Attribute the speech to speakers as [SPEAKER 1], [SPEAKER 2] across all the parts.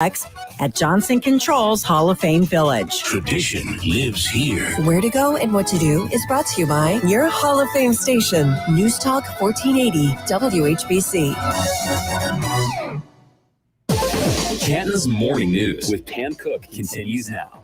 [SPEAKER 1] at Johnson Controls Hall of Fame Village.
[SPEAKER 2] Tradition lives here.
[SPEAKER 3] Where to go and what to do is brought to you by your Hall of Fame station, News Talk 1480 WHBC.
[SPEAKER 2] Canton's Morning News with Pam Cook continues now.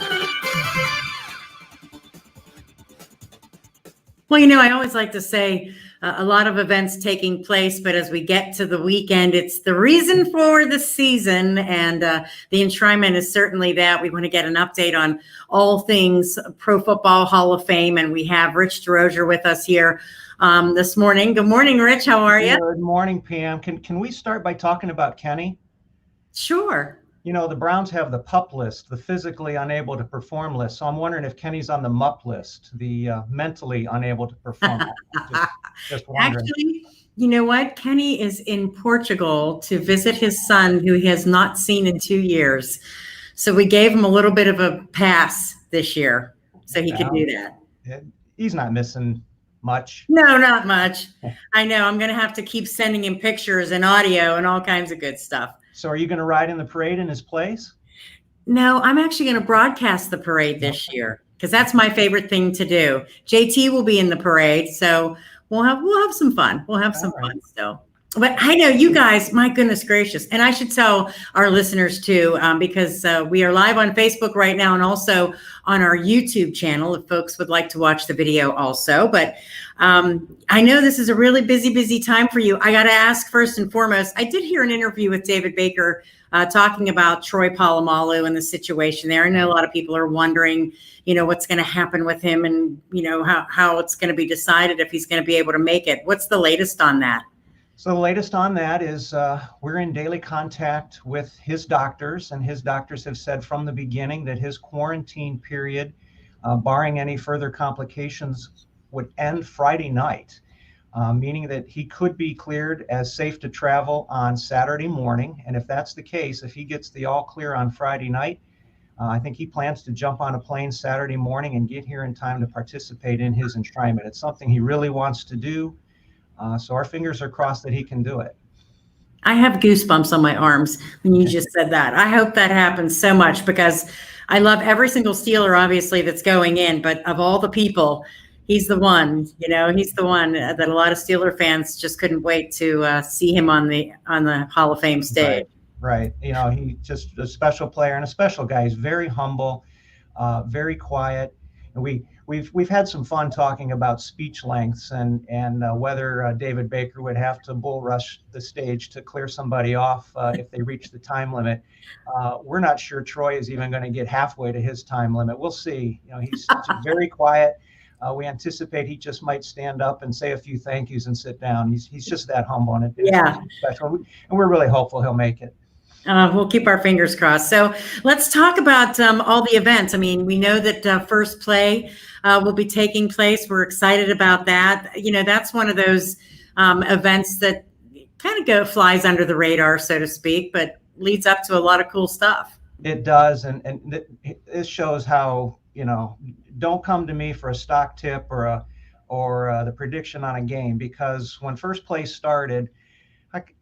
[SPEAKER 4] Well, I always like to say a lot of events taking place, but as we get to the weekend, it's the reason for the season, and the enshrinement is certainly that. We want to get an update on all things Pro Football Hall of Fame, and we have Rich Desrosiers with us here this morning. Good morning, Rich. How are you?
[SPEAKER 5] Good morning, Pam. Can we start by talking about Kenny?
[SPEAKER 4] Sure.
[SPEAKER 5] The Browns have the PUP list, the physically unable to perform list. So I'm wondering if Kenny's on the MUP list, the mentally unable to perform. just wondering.
[SPEAKER 4] Actually, you know what? Kenny is in Portugal to visit his son, who he has not seen in 2 years. So we gave him a little bit of a pass this year, so he could do that.
[SPEAKER 5] He's not missing much.
[SPEAKER 4] No, not much. I know. I'm going to have to keep sending him pictures and audio and all kinds of good stuff.
[SPEAKER 5] So are you going to ride in the parade in his place?
[SPEAKER 4] No, I'm actually going to broadcast the parade this year because that's my favorite thing to do. JT will be in the parade, so we'll have some fun. We'll have some fun still. But I know you guys, my goodness gracious, and I should tell our listeners too, because we are live on Facebook right now and also on our YouTube channel if folks would like to watch the video also. But I know this is a really busy time for you. I got to ask first and foremost, I did hear an interview with David Baker talking about Troy Polamalu and the situation there. I know a lot of people are wondering, what's going to happen with him and, how it's going to be decided if he's going to be able to make it. What's the latest on that?
[SPEAKER 5] So the latest on that is we're in daily contact with his doctors, and his doctors have said from the beginning that his quarantine period, barring any further complications, would end Friday night, meaning that he could be cleared as safe to travel on Saturday morning. And if that's the case, if he gets the all clear on Friday night, I think he plans to jump on a plane Saturday morning and get here in time to participate in his enshrinement. It's something he really wants to do. So our fingers are crossed that he can do it.
[SPEAKER 4] I have goosebumps on my arms when you just said that. I hope that happens so much because I love every single Steeler, obviously, that's going in. But of all the people, he's the one, he's the one that a lot of Steeler fans just couldn't wait to see him on the Hall of Fame stage.
[SPEAKER 5] Right. He's just a special player and a special guy. He's very humble, very quiet. And we've had some fun talking about speech lengths and whether David Baker would have to bull rush the stage to clear somebody off if they reach the time limit. We're not sure Troy is even going to get halfway to his time limit. We'll see. He's very quiet. We anticipate he just might stand up and say a few thank yous and sit down. He's just that humble, and it's special. And we're really hopeful he'll make it.
[SPEAKER 4] We'll keep our fingers crossed. So let's talk about all the events. I mean, we know that First Play will be taking place. We're excited about that. That's one of those events that kind of flies under the radar, so to speak, but leads up to a lot of cool stuff.
[SPEAKER 5] It does. And this shows how, don't come to me for a stock tip or the prediction on a game, because when First Play started,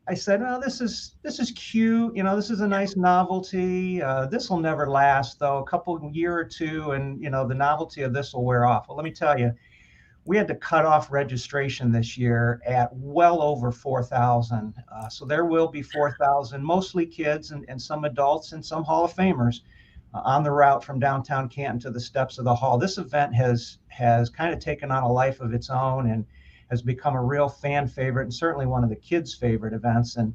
[SPEAKER 5] I said, "Oh, this is cute. This is a nice novelty. This will never last, though. A year or two, and the novelty of this will wear off." Well, let me tell you, we had to cut off registration this year at well over 4,000. So there will be 4,000, mostly kids and some adults and some Hall of Famers on the route from downtown Canton to the steps of the Hall. This event has kind of taken on a life of its own and has become a real fan favorite and certainly one of the kids' favorite events. And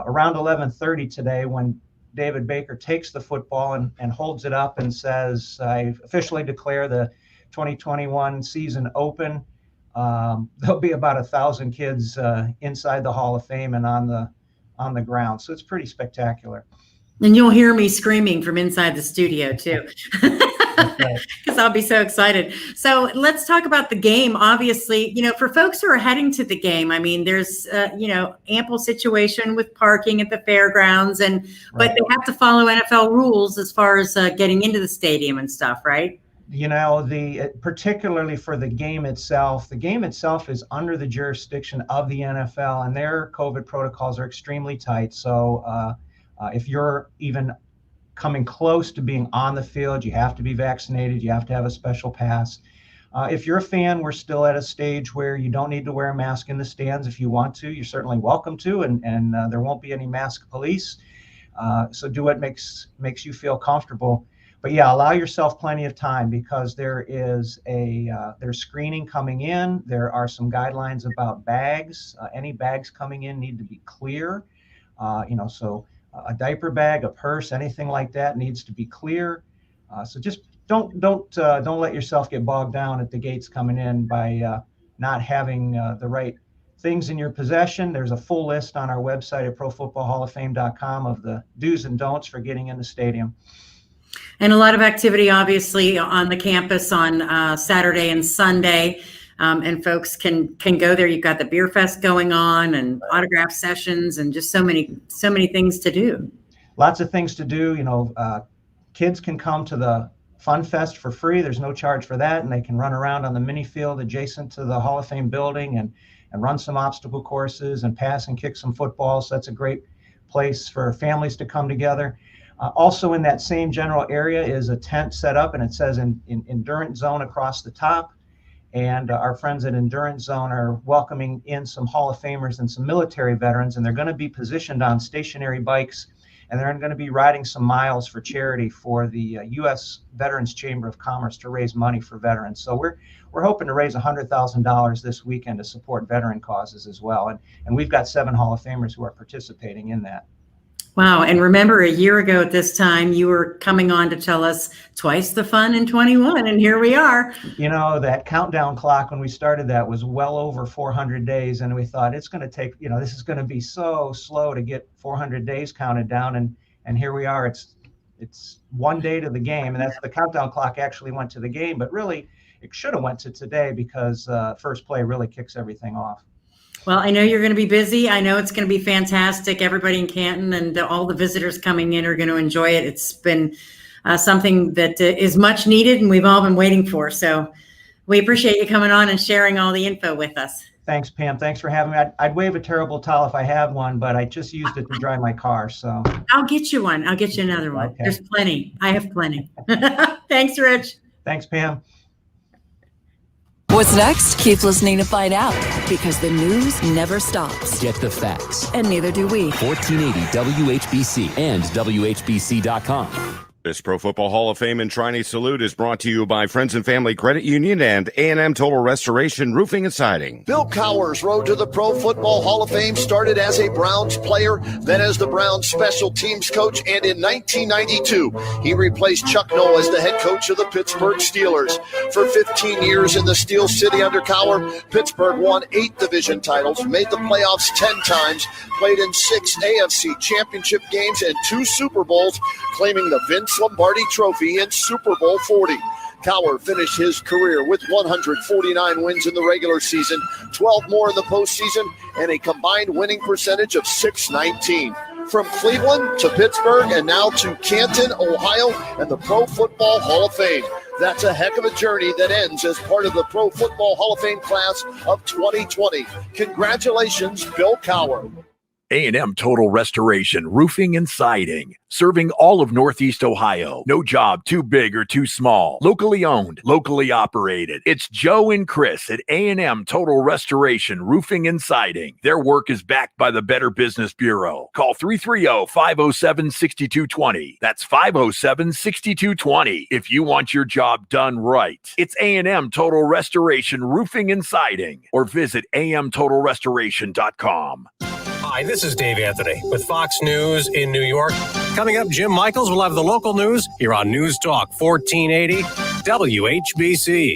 [SPEAKER 5] around 11:30 today, when David Baker takes the football and holds it up and says, "I officially declare the 2021 season open," there'll be about 1,000 kids inside the Hall of Fame and on the ground. So it's pretty spectacular.
[SPEAKER 4] And you'll hear me screaming from inside the studio too. Because I'll be so excited. So let's talk about the game. Obviously, for folks who are heading to the game, I mean, there's, ample situation with parking at the fairgrounds, but they have to follow NFL rules as far as getting into the stadium and stuff, right?
[SPEAKER 5] Particularly for the game itself is under the jurisdiction of the NFL, and their COVID protocols are extremely tight. So if you're even coming close to being on the field, you have to be vaccinated. You have to have a special pass. If you're a fan, we're still at a stage where you don't need to wear a mask in the stands. If you want to, you're certainly welcome to, and there won't be any mask police. So do what makes you feel comfortable. But yeah, allow yourself plenty of time, because there's screening coming in. There are some guidelines about bags. Any bags coming in need to be clear. So a diaper bag, a purse, anything like that needs to be clear. So just don't let yourself get bogged down at the gates coming in by not having the right things in your possession. There's a full list on our website at profootballhalloffame.com of the do's and don'ts for getting in the stadium.
[SPEAKER 4] And a lot of activity, obviously, on the campus on Saturday and Sunday, and folks can go there. You've got the beer fest going on, and autograph sessions, and just so many things to do. Lots of things to do.
[SPEAKER 5] Kids can come to the Fun Fest for free. There's no charge for that, and they can run around on the mini field adjacent to the Hall of Fame building and run some obstacle courses and pass and kick some football. So that's a great place for families to come together. Also in that same general area is a tent set up, and it says in Endurance Zone across the top. And our friends at Endurance Zone are welcoming in some Hall of Famers and some military veterans, and they're going to be positioned on stationary bikes, and they're going to be riding some miles for charity for the U.S. Veterans Chamber of Commerce to raise money for veterans. So we're hoping to raise $100,000 this weekend to support veteran causes as well. And we've got 7 Hall of Famers who are participating in that.
[SPEAKER 4] Wow. And remember, a year ago at this time, you were coming on to tell us twice the fun in 21, and here we are.
[SPEAKER 5] That countdown clock when we started that was well over 400 days, and we thought it's going to take, this is going to be so slow to get 400 days counted down, and here we are. It's one day to the game, and that's the countdown clock actually went to the game, but really it should have went to today, because first play really kicks everything off.
[SPEAKER 4] Well, I know you're going to be busy. I know it's going to be fantastic. Everybody in Canton and all the visitors coming in are going to enjoy it. It's been something that is much needed, and we've all been waiting for. So we appreciate you coming on and sharing all the info with us.
[SPEAKER 5] Thanks, Pam. Thanks for having me. I'd wave a terrible towel if I had one, but I just used it to dry my car. So
[SPEAKER 4] I'll get you one. I'll get you another one. Okay. There's plenty. I have plenty. Thanks, Rich.
[SPEAKER 5] Thanks, Pam.
[SPEAKER 3] What's next? Keep listening to find out, because the news never stops.
[SPEAKER 2] Get the facts.
[SPEAKER 3] And neither do we.
[SPEAKER 2] 1480 WHBC and WHBC.com.
[SPEAKER 6] This Pro Football Hall of Fame and Trinity Salute is brought to you by Friends and Family Credit Union and A&M Total Restoration Roofing and Siding.
[SPEAKER 7] Bill Cowher's road to the Pro Football Hall of Fame started as a Browns player, then as the Browns special teams coach, and in 1992, he replaced Chuck Noll as the head coach of the Pittsburgh Steelers. For 15 years in the Steel City under Cowher, Pittsburgh won 8 division titles, made the playoffs 10 times, played in 6 AFC championship games and 2 Super Bowls, claiming the Vince Lombardi Trophy in Super Bowl 40. Cowher finished his career with 149 wins in the regular season, 12 more in the postseason, and a combined winning percentage of .619. From Cleveland to Pittsburgh and now to Canton, Ohio, and the Pro Football Hall of Fame. That's a heck of a journey that ends as part of the Pro Football Hall of Fame class of 2020. Congratulations, Bill Cowher.
[SPEAKER 8] A&M Total Restoration Roofing and Siding, serving all of Northeast Ohio. No job too big or too small. Locally owned, locally operated. It's Joe and Chris at A&M Total Restoration Roofing and Siding. Their work is backed by the Better Business Bureau. Call 330-507-6220. That's 507-6220 if you want your job done right. It's A&M Total Restoration Roofing and Siding, or visit amtotalrestoration.com.
[SPEAKER 9] Hi, this is Dave Anthony with Fox News in New York. Coming up, Jim Michaels will have the local news here on News Talk 1480 WHBC.